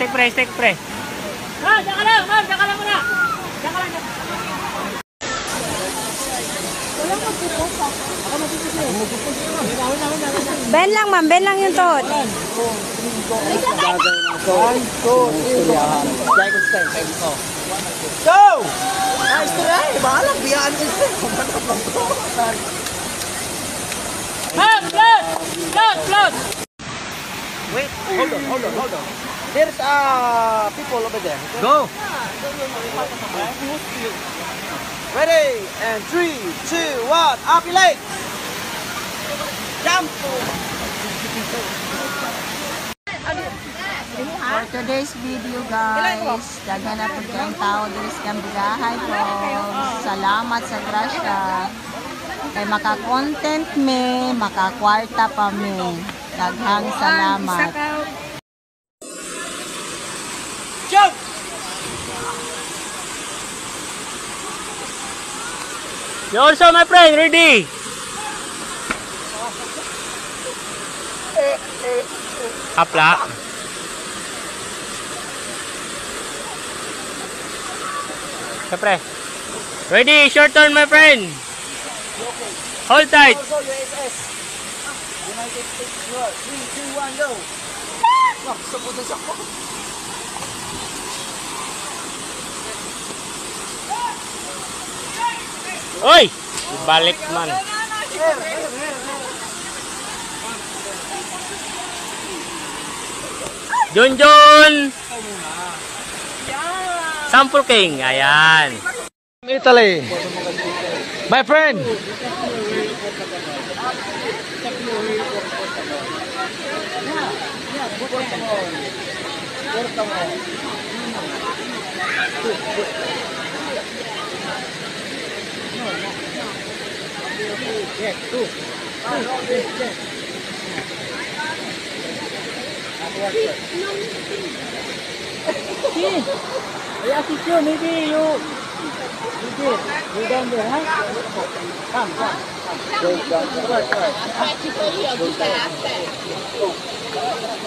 Stick pre, stick pre. Ma'am, diyan ka lang muna. Diyan ka lang, diyan. Ben lang, ma'am. Ben lang yung tot. Go! Nice try! Bahala, biyaan ko siya. Ma'am, float! Wait, hold on. There's people over there. Go! Ready? And 3, 2, 1, up your leg! Jump! For today's video, guys, daghan na po kayong tao dito sa Kambilahay po. Salamat sa grasya. Kay maka-content me, maka-kwarta pa me. Daghang salamat. Jump! You also, my friend, ready? Kapla. Siyempre. Ready, short turn, my friend. Hold tight. Also USS. United States War. 3, 2, 1, go! Sakpo. Oy! Balik man. Junjun! Sample King. Ayan. Italy. My friend. I assist you, maybe you down there, huh? Come.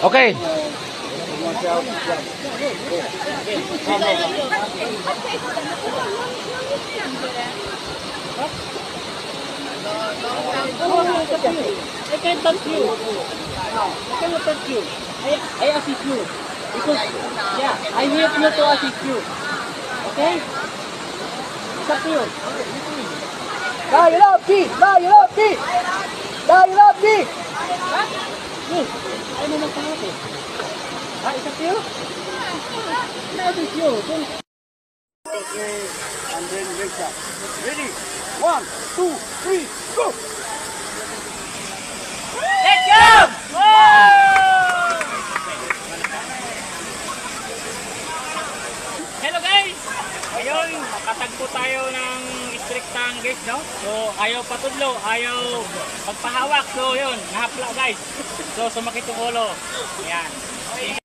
Okay. I can't touch you. I cannot touch you. I assist you. Because, yeah, I help you to assist you. Okay? It's up to you. Now you love me. Yes. I know magkahat eh. It's up to you. I assist you. And then raise up. Ready? 1, 2, 3, go! Let's go! Hello guys! Ngayon, makatagpo tayo ng strictang gate, no? So, ayaw patudlo, ayaw magpahawak. So, yun, nahapla guys. So, sumakit yung ulo. Ayan.